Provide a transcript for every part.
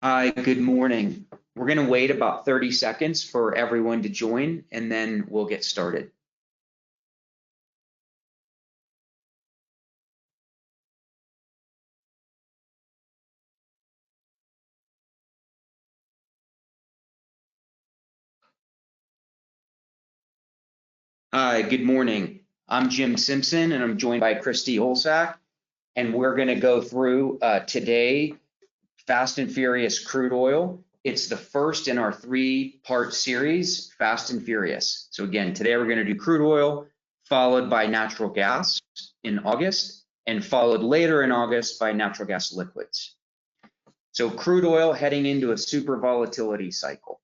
Hi, good morning. We're going to wait about 30 seconds for everyone to join, and then we'll get started. Hi, good morning. I'm Jim Simpson, and I'm joined by Christy Olsak, and we're going to go through today Fast and Furious Crude Oil. It's the first in our three-part series, Fast and Furious. So again, today we're going to do crude oil, followed by natural gas in August, and followed later in August by natural gas liquids. So crude oil heading into a super volatility cycle.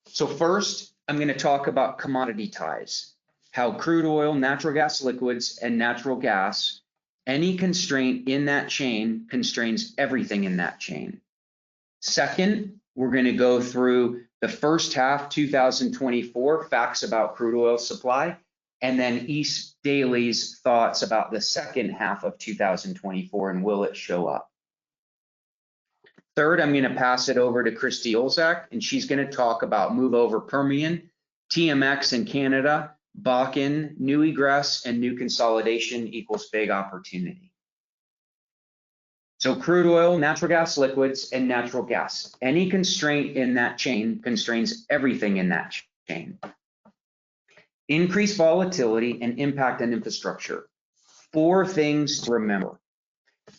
So first, I'm going to talk about commodity ties, how crude oil, natural gas liquids, and natural gas, any constraint in that chain constrains everything in that chain. Second, we're going to go through the first half 2024 facts about crude oil supply, and then East Daly's thoughts about the second half of 2024 and will it show up. Third, I'm going to pass it over to Christy Olsak, and she's going to talk about move over Permian, TMX in Canada, Bakken, new egress, and new consolidation equals big opportunity. So crude oil, natural gas liquids, and natural gas. Any constraint in that chain constrains everything in that chain. Increased volatility and impact on infrastructure. 4 things to remember.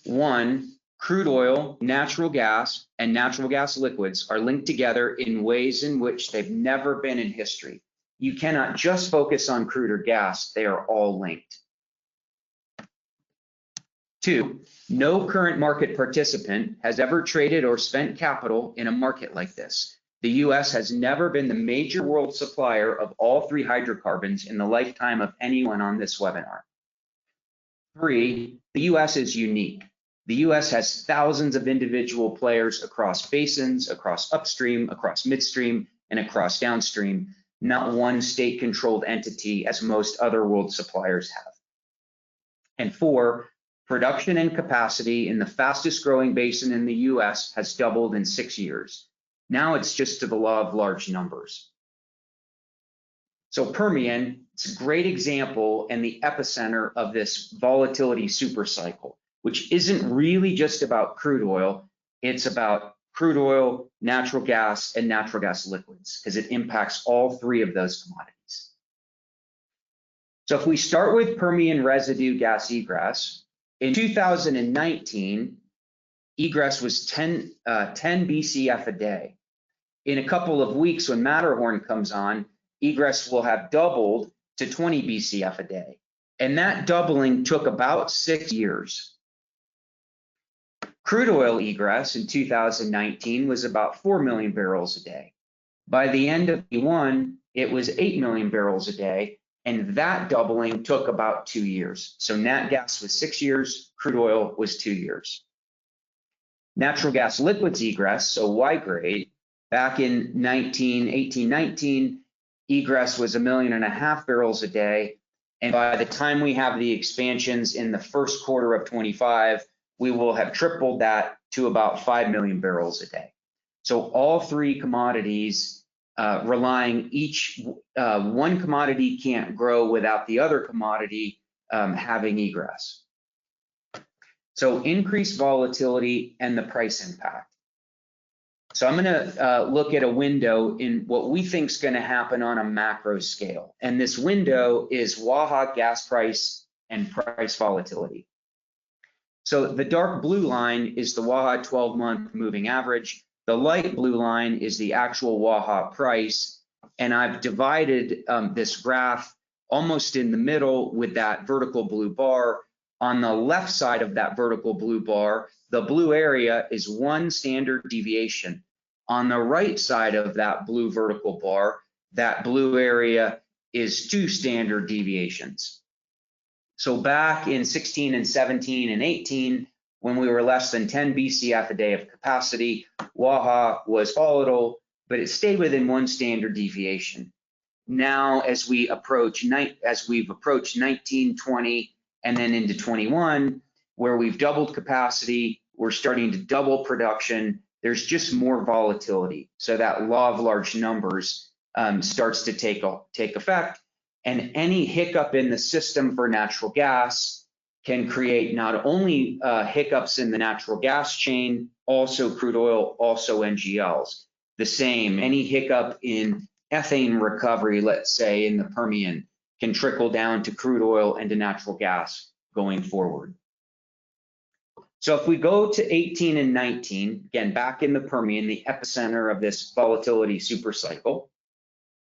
1, crude oil, natural gas, and natural gas liquids are linked together in ways in which they've never been in history. You cannot just focus on crude or gas, they are all linked. 2, no current market participant has ever traded or spent capital in a market like this. The US has never been the major world supplier of all 3 hydrocarbons in the lifetime of anyone on this webinar. 3, the US is unique. The US has thousands of individual players across basins, across upstream, across midstream, and across downstream, not one state-controlled entity as most other world suppliers have. And 4, production and capacity in the fastest growing basin in the US has doubled in 6 years. Now it's just to the law of large numbers. So Permian, it's a great example and the epicenter of this volatility supercycle, which isn't really just about crude oil, it's about crude oil, natural gas, and natural gas liquids, because it impacts all 3 of those commodities. So if we start with Permian residue gas egress, in 2019, egress was 10 BCF a day. In a couple of weeks, when Matterhorn comes on, egress will have doubled to 20 BCF a day. And that doubling took about 6 years. Crude oil egress in 2019 was about 4 million barrels a day. By the end of Q1, it was 8 million barrels a day, and that doubling took about 2 years. So nat gas was 6 years, crude oil was 2 years. Natural gas liquids egress, so Y grade, back in 18-19, egress was 1.5 million barrels a day. And by the time we have the expansions in the first quarter of 25, we will have tripled that to about 5 million barrels a day. So all 3 commodities relying each, one commodity can't grow without the other commodity having egress. So increased volatility and the price impact. So I'm going to look at a window in what we think is going to happen on a macro scale. And this window is Waha gas price and price volatility. So the dark blue line is the Waha 12-month moving average. The light blue line is the actual Waha price. And I've divided this graph almost in the middle with that vertical blue bar. On the left side of that vertical blue bar, the blue area is 1 standard deviation. On the right side of that blue vertical bar, that blue area is 2 standard deviations. So back in 16 and 17 and 18, when we were less than 10 BCF a day of capacity, Waha was volatile, but it stayed within 1 standard deviation. Now, as we've approached 19, 20, and then into 21, where we've doubled capacity, we're starting to double production. There's just more volatility. So that law of large numbers starts to take effect. And any hiccup in the system for natural gas can create not only hiccups in the natural gas chain, also crude oil, also NGLs. The same, any hiccup in ethane recovery, let's say in the Permian, can trickle down to crude oil and to natural gas going forward. So if we go to 18 and 19, again, back in the Permian, the epicenter of this volatility supercycle,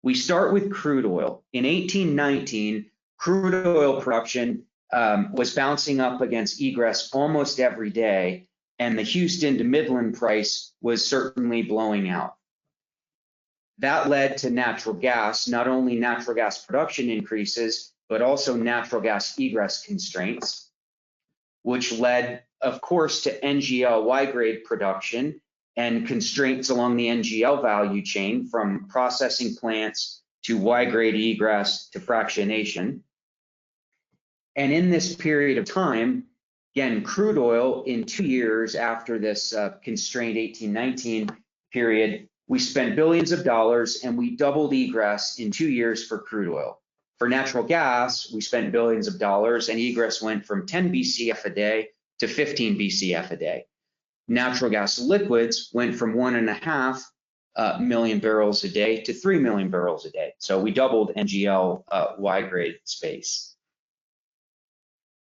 we start with crude oil. In 1819, crude oil production was bouncing up against egress almost every day, and the Houston to Midland price was certainly blowing out. That led to natural gas, not only natural gas production increases, but also natural gas egress constraints, which led, of course, to NGL Y-grade production and constraints along the NGL value chain from processing plants to Y-grade egress to fractionation. And in this period of time, again, crude oil in 2 years after this constrained 1819 period, we spent billions of dollars and we doubled egress in 2 years for crude oil. For natural gas, we spent billions of dollars and egress went from 10 BCF a day to 15 BCF a day. Natural gas liquids went from 1.5 million barrels a day to 3 million barrels a day. So we doubled NGL Y-grade space.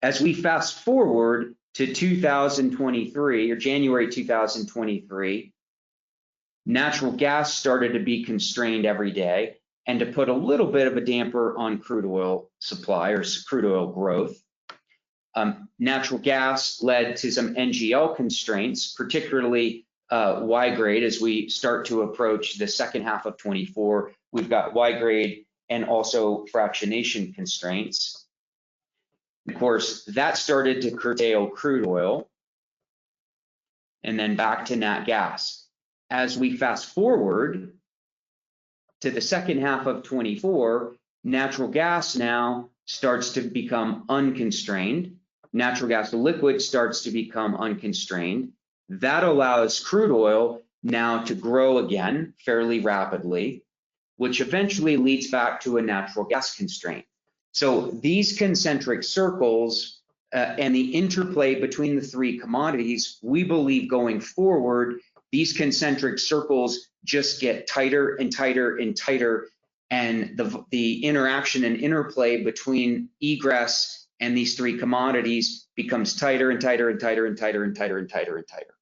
As we fast forward to 2023 or January 2023, natural gas started to be constrained every day, and to put a little bit of a damper on crude oil supply or crude oil growth. Natural gas led to some NGL constraints, particularly Y-grade. As we start to approach the second half of 24, we've got Y-grade and also fractionation constraints. Of course, that started to curtail crude oil and then back to nat gas. As we fast forward to the second half of 24, natural gas now starts to become unconstrained. Natural gas liquid starts to become unconstrained. That allows crude oil now to grow again fairly rapidly, which eventually leads back to a natural gas constraint. So these concentric circles and the interplay between the three commodities, we believe going forward, these concentric circles just get tighter and tighter and tighter, and the interaction and interplay between egress and these three commodities becomes tighter and tighter and tighter and tighter and tighter and tighter and tighter.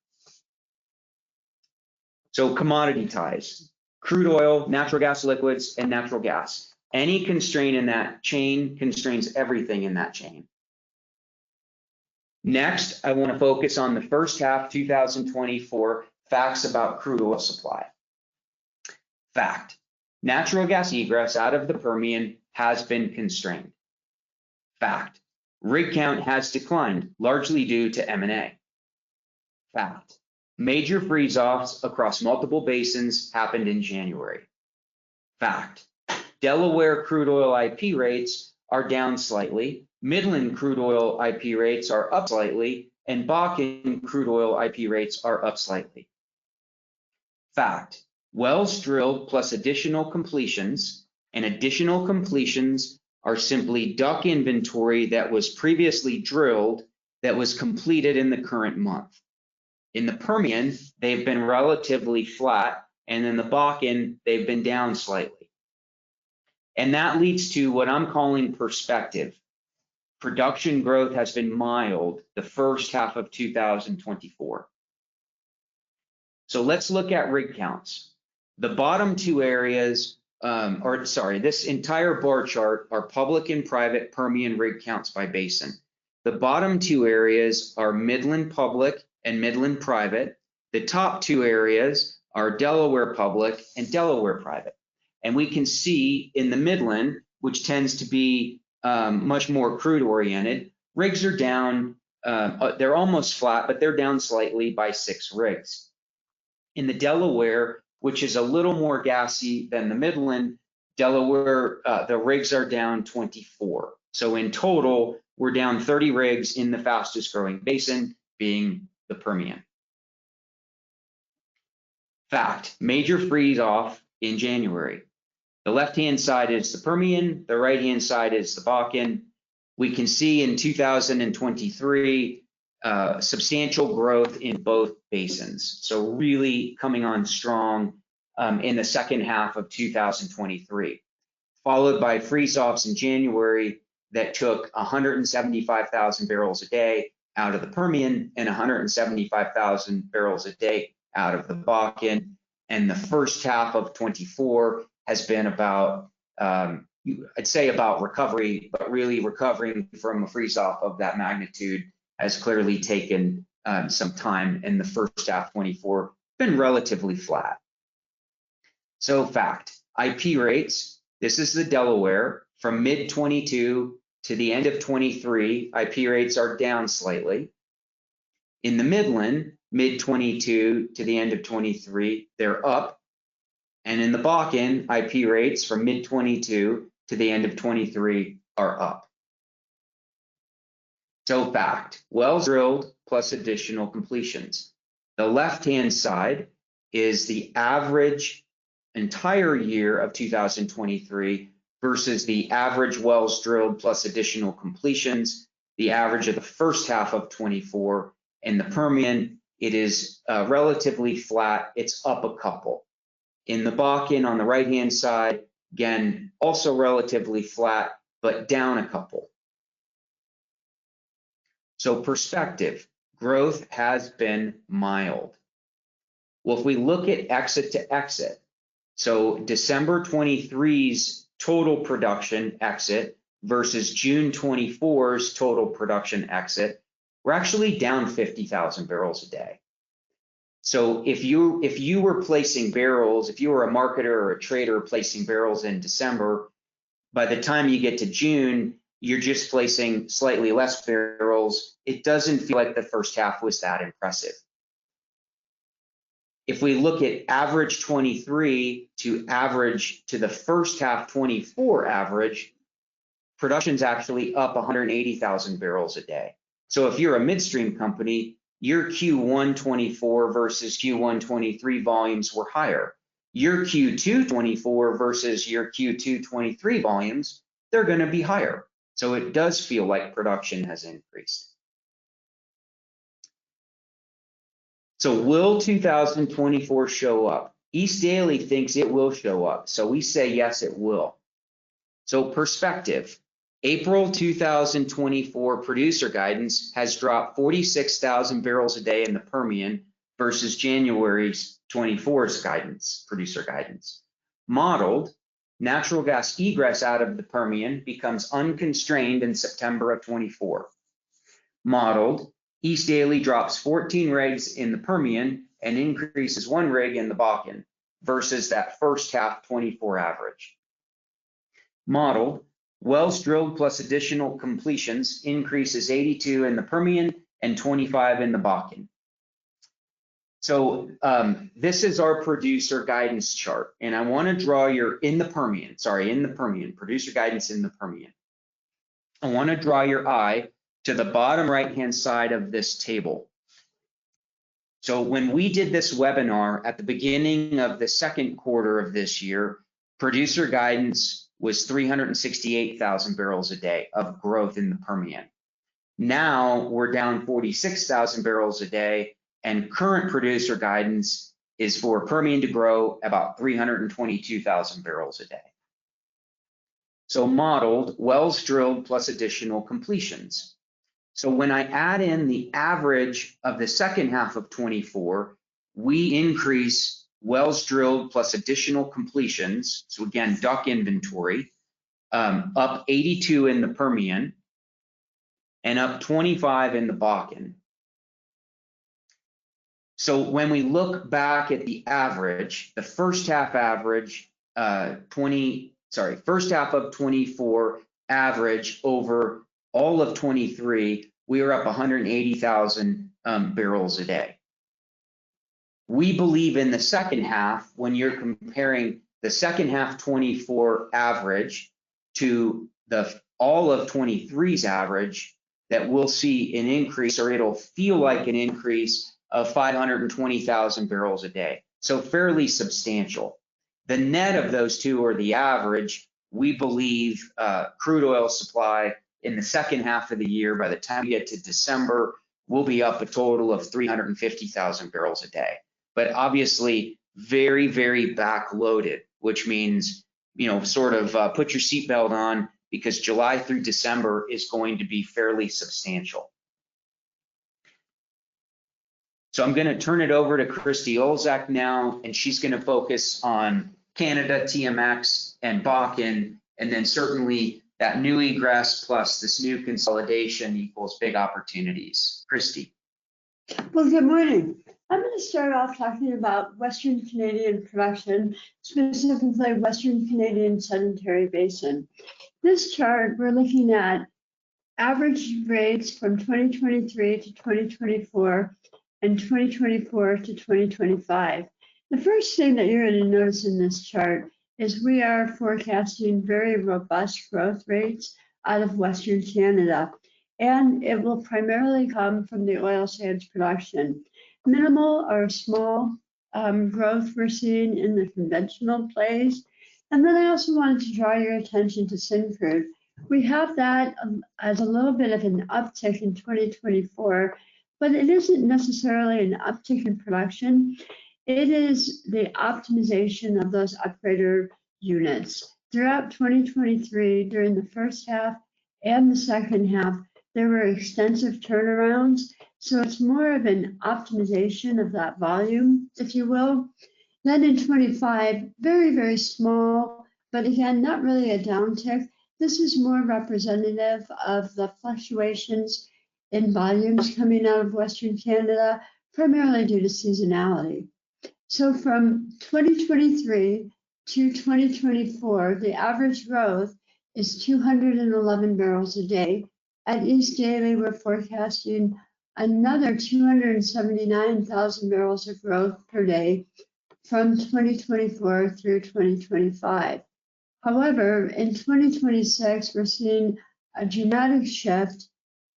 So commodity ties, crude oil, natural gas liquids, and natural gas. Any constraint in that chain constrains everything in that chain. Next, I want to focus on the first half 2024 facts about crude oil supply. Fact, natural gas egress out of the Permian has been constrained. Fact, rig count has declined, largely due to M&A. Fact, major freeze-offs across multiple basins happened in January. Fact, Delaware crude oil IP rates are down slightly, Midland crude oil IP rates are up slightly, and Bakken crude oil IP rates are up slightly. Fact, wells drilled plus additional completions, and additional completions are simply DUC inventory that was previously drilled that was completed in the current month. In the Permian, they've been relatively flat, and in the Bakken, they've been down slightly. And that leads to what I'm calling perspective. Production growth has been mild the first half of 2024. So let's look at rig counts. The bottom two areas, this entire bar chart are public and private Permian rig counts by basin. The bottom two areas are Midland public and Midland private. The top two areas are Delaware public and Delaware private. And we can see in the Midland, which tends to be much more crude oriented, rigs are down, they're almost flat, but they're down slightly by 6 rigs. In the Delaware, which is a little more gassy than the Midland, Delaware, the rigs are down 24. So in total, we're down 30 rigs in the fastest growing basin, being the Permian. Fact, major freeze off in January. The left-hand side is the Permian, the right-hand side is the Bakken. We can see in 2023, substantial growth in both basins. So really coming on strong in the second half of 2023, followed by freeze-offs in January that took 175,000 barrels a day out of the Permian and 175,000 barrels a day out of the Bakken. And the first half of 24 has been about, I'd say about recovery, but really recovering from a freeze-off of that magnitude has clearly taken some time. In the first half 24, been relatively flat. So fact, IP rates, this is the Delaware, from mid 22 to the end of 23, IP rates are down slightly. In the Midland, mid 22 to the end of 23, they're up. And in the Bakken, IP rates from mid 22 to the end of 23 are up. So fact, wells drilled plus additional completions. The left-hand side is the average entire year of 2023 versus the average wells drilled plus additional completions, the average of the first half of 24. In the Permian, it is relatively flat. It's up a couple. In the Bakken on the right-hand side, again, also relatively flat, but down a couple. So perspective, growth has been mild. Well, if we look at exit to exit, so December 23's total production exit versus June 24's total production exit, we're actually down 50,000 barrels a day. So if you were placing barrels, if you were a marketer or a trader placing barrels in December, by the time you get to June, you're just placing slightly less barrels. It doesn't feel like the first half was that impressive. If we look at average 23 to average to the first half 24 average, production's actually up 180,000 barrels a day. So if you're a midstream company, your Q1 24 versus Q1 23 volumes were higher. Your Q2 24 versus your Q2 23 volumes, they're going to be higher. So it does feel like production has increased. So will 2024 show up? East Daily thinks it will show up. So we say yes, it will. So perspective, April 2024 producer guidance has dropped 46,000 barrels a day in the Permian versus January's 24's guidance, producer guidance. Modeled, natural gas egress out of the Permian becomes unconstrained in September of 24. Modeled, East Daily drops 14 rigs in the Permian and increases 1 rig in the Bakken versus that first half 24 average. Modeled, wells drilled plus additional completions increases 82 in the Permian and 25 in the Bakken. So this is our producer guidance chart, and I want to draw in the Permian, producer guidance in the Permian. I want to draw your eye to the bottom right-hand side of this table. So when we did this webinar at the beginning of the second quarter of this year, producer guidance was 368,000 barrels a day of growth in the Permian. Now we're down 46,000 barrels a day, and current producer guidance is for Permian to grow about 322,000 barrels a day. So modeled, wells drilled plus additional completions. So when I add in the average of the second half of 24, we increase wells drilled plus additional completions. So again, DUC inventory, up 82 in the Permian and up 25 in the Bakken. So when we look back at the average, the first half average, first half of 24 average over all of 23, we were up 180,000 barrels a day. We believe in the second half, when you're comparing the second half 24 average to the all of 23's average, that we'll see an increase, or it'll feel like an increase of 520,000 barrels a day. So fairly substantial. The net of those two, or the average, we believe crude oil supply in the second half of the year, by the time we get to December, will be up a total of 350,000 barrels a day. But obviously very, very backloaded, which means, sort of put your seatbelt on, because July through December is going to be fairly substantial. So I'm going to turn it over to Christy Olzak now, and she's going to focus on Canada, TMX, and Bakken, and then certainly that new egress plus this new consolidation equals big opportunities. Christy. Well, good morning. I'm going to start off talking about Western Canadian production, specifically Western Canadian Sedentary Basin. This chart, we're looking at average rates from 2023 to 2024 and 2024 to 2025. The first thing that you're going to notice in this chart is we are forecasting very robust growth rates out of Western Canada, and it will primarily come from the oil sands production. Minimal or small growth we're seeing in the conventional plays. And then I also wanted to draw your attention to Syncrude. We have that as a little bit of an uptick in 2024, but it isn't necessarily an uptick in production. It is the optimization of those upgrader units. Throughout 2023, during the first half and the second half, there were extensive turnarounds. So it's more of an optimization of that volume, if you will. Then in 25, very, very small, but again, not really a downtick. This is more representative of the fluctuations in volumes coming out of Western Canada, primarily due to seasonality. So from 2023 to 2024, the average growth is 211 barrels a day. At East Daily, we're forecasting another 279,000 barrels of growth per day from 2024 through 2025. However, in 2026, we're seeing a dramatic shift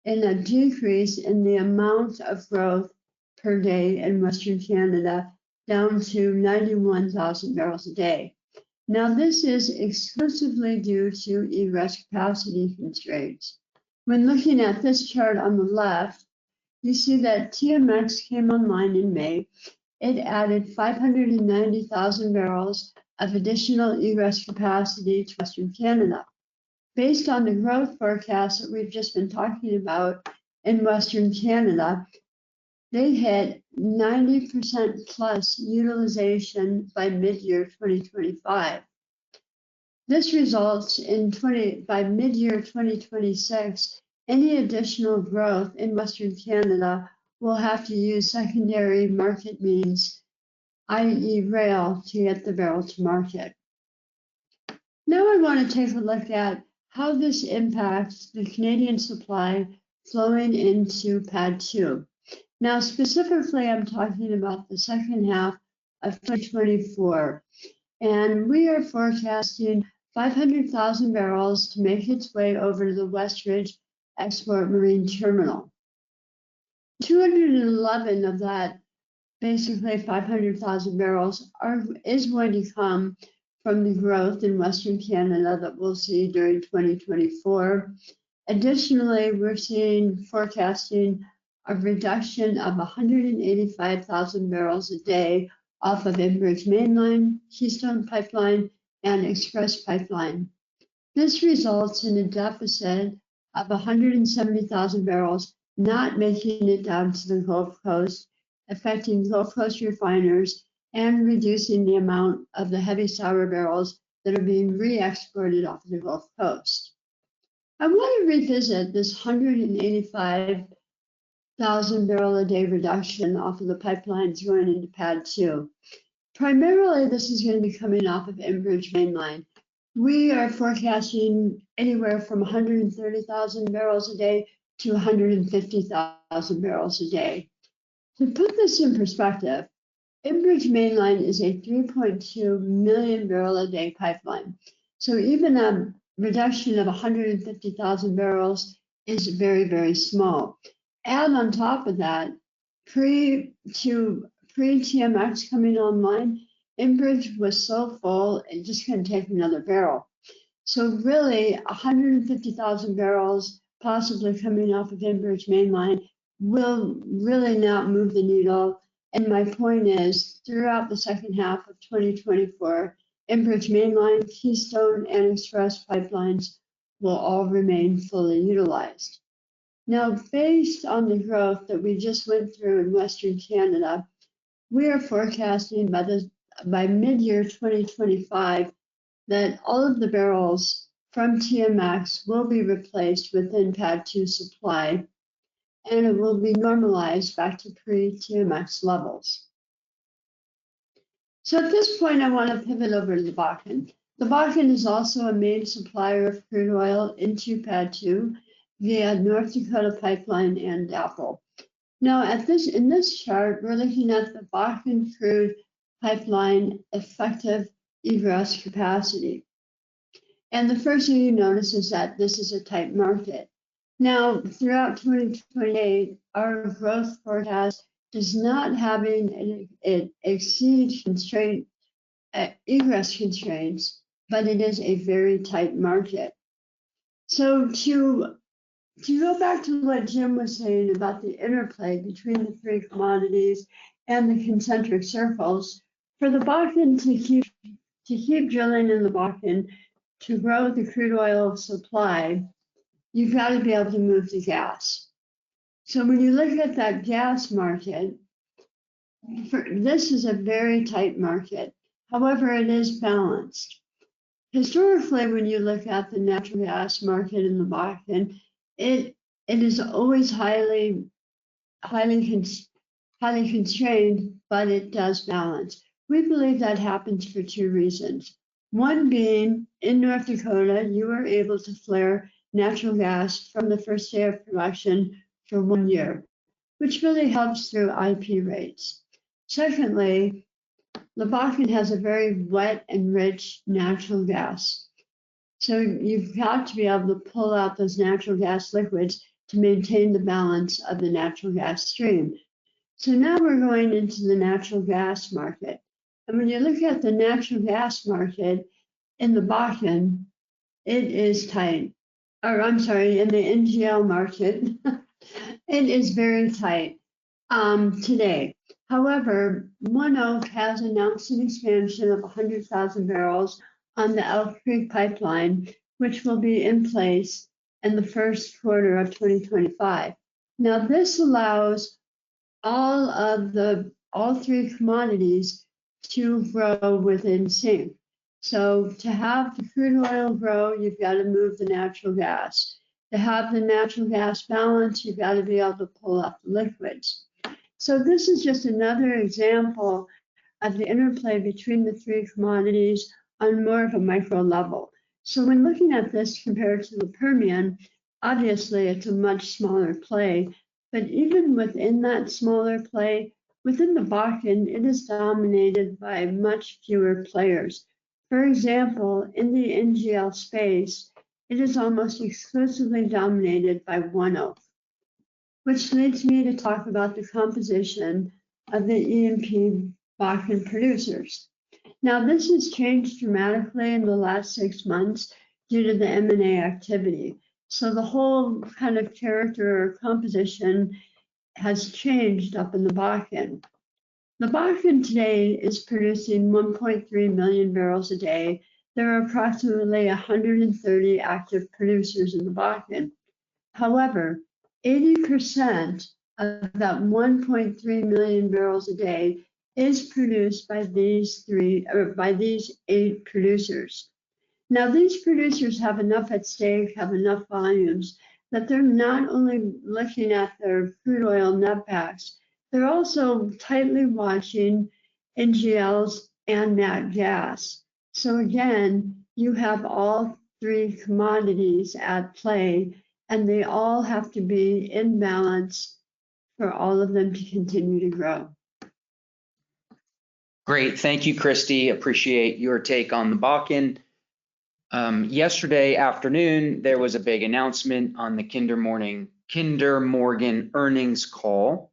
in a decrease in the amount of growth per day in Western Canada, down to 91,000 barrels a day. Now, this is exclusively due to egress capacity constraints. When looking at this chart on the left, you see that TMX came online in May. It added 590,000 barrels of additional egress capacity to Western Canada. Based on the growth forecast that we've just been talking about in Western Canada, they hit 90% plus utilization by mid-year 2025. This results in by mid-year 2026, any additional growth in Western Canada will have to use secondary market means, i.e. rail, to get the barrel to market. Now I want to take a look at how this impacts the Canadian supply flowing into PADD 2. Now specifically, I'm talking about the second half of 2024, and we are forecasting 500,000 barrels to make its way over to the West Ridge Export Marine Terminal. 211 of that, basically 500,000 barrels, is going to come from the growth in Western Canada that we'll see during 2024. Additionally, we're forecasting a reduction of 185,000 barrels a day off of Enbridge Mainline, Keystone Pipeline, and Express Pipeline. This results in a deficit of 170,000 barrels not making it down to the Gulf Coast, affecting Gulf Coast refiners and reducing the amount of the heavy sour barrels that are being re-exported off of the Gulf Coast. I want to revisit this 185,000 barrel a day reduction off of the pipelines going into PADD 2. Primarily, this is going to be coming off of Enbridge Mainline. We are forecasting anywhere from 130,000 barrels a day to 150,000 barrels a day. To put this in perspective, Enbridge Mainline is a 3.2 million barrel a day pipeline. So even a reduction of 150,000 barrels is very, very small. And on top of that, pre-TMX coming online, Enbridge was so full, it just couldn't take another barrel. So really, 150,000 barrels possibly coming off of Enbridge mainline will really not move the needle. And my point is, throughout the second half of 2024, Enbridge mainline, Keystone, and Express pipelines will all remain fully utilized. Now, based on the growth that we just went through in Western Canada, we are forecasting by mid-year 2025 that all of the barrels from TMX will be replaced within PADD 2 supply, and it will be normalized back to pre-TMX levels. So at this point, I want to pivot over to the Bakken. The Bakken is also a main supplier of crude oil into PADD 2 via North Dakota Pipeline and DAPL. Now, in this chart, we're looking at the Bakken crude pipeline effective egress capacity. And the first thing you notice is that this is a tight market. Now, throughout 2028, our growth forecast does not having it exceed egress constraints, but it is a very tight market. So to go back to what Jim was saying about the interplay between the three commodities and the concentric circles, for the Bakken to keep drilling in the Bakken, to grow the crude oil supply, you've got to be able to move the gas. So when you look at that gas market, this is a very tight market. However, it is balanced. Historically, when you look at the natural gas market in the Bakken, it is always highly constrained, but it does balance. We believe that happens for two reasons. One being, in North Dakota, you are able to flare natural gas from the first day of production for 1 year, which really helps through IP rates. Secondly, the Bakken has a very wet and rich natural gas. So you've got to be able to pull out those natural gas liquids to maintain the balance of the natural gas stream. So now we're going into the natural gas market. And when you look at the natural gas market in the Bakken, it is tight. Or I'm sorry, in the NGL market, it is very tight today. However, ONEOK has announced an expansion of 100,000 barrels on the Elk Creek pipeline, which will be in place in the first quarter of 2025. Now, this allows all three commodities to grow within sync. So to have the crude oil grow, you've got to move the natural gas. To have the natural gas balance, you've got to be able to pull out the liquids. So this is just another example of the interplay between the three commodities on more of a micro level. So when looking at this compared to the Permian, obviously it's a much smaller play, but even within that smaller play, within the Bakken, it is dominated by much fewer players. For example, in the NGL space, it is almost exclusively dominated by ONEOK, which leads me to talk about the composition of the E&P Bakken producers. Now, this has changed dramatically in the last 6 months due to the M&A activity. So the whole kind of character or composition has changed up in the Bakken. The Bakken today is producing 1.3 million barrels a day. There are approximately 130 active producers in the Bakken. However, 80% of that 1.3 million barrels a day is produced by these 8 producers. Now, these producers have enough at stake, have enough volumes, that they're not only looking at their crude oil netbacks, they're also tightly watching NGLs and nat gas. So again, you have all three commodities at play, and they all have to be in balance for all of them to continue to grow. Great. Thank you, Christy. Appreciate your take on the Bakken. Yesterday afternoon, there was a big announcement on the Kinder Morgan earnings call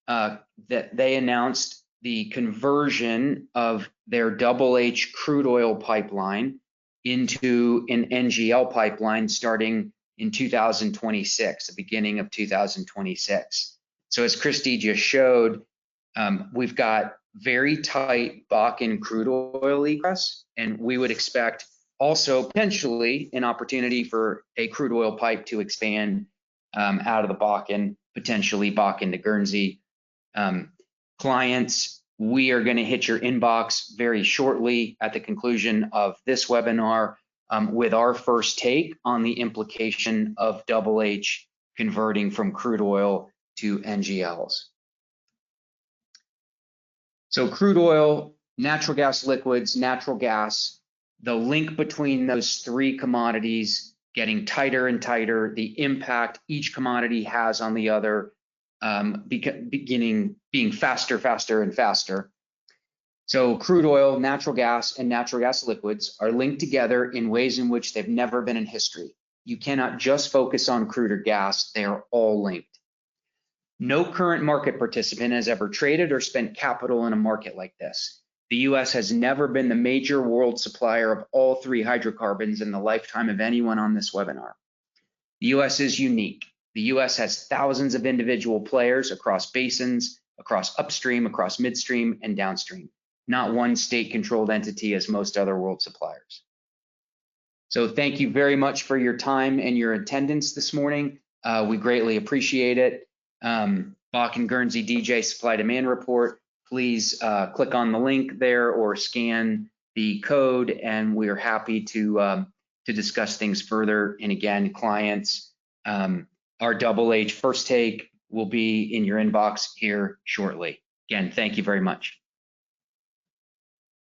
that they announced the conversion of their Double H crude oil pipeline into an NGL pipeline starting in 2026, the beginning of 2026. So as Christy just showed, we've got very tight Bakken crude oil egress, and we would expect also potentially an opportunity for a crude oil pipe to expand out of the Bakken, potentially Bakken to Guernsey. Clients, we are going to hit your inbox very shortly at the conclusion of this webinar with our first take on the implication of Double H converting from crude oil to NGLs. So crude oil, natural gas liquids, natural gas, the link between those three commodities getting tighter and tighter, the impact each commodity has on the other, being faster, faster, and faster. So crude oil, natural gas, and natural gas liquids are linked together in ways in which they've never been in history. You cannot just focus on crude or gas, they are all linked. No current market participant has ever traded or spent capital in a market like this. The US has never been the major world supplier of all three hydrocarbons in the lifetime of anyone on this webinar. The US is unique. The US has thousands of individual players across basins, across upstream, across midstream, and downstream, not one state-controlled entity as most other world suppliers. So thank you very much for your time and your attendance this morning. We greatly appreciate it. Bakken Guernsey DJ supply demand report, please click on the link there or scan the code, and we are happy to discuss things further. And again, clients, our Double H first take will be in your inbox here shortly. Again, thank you very much.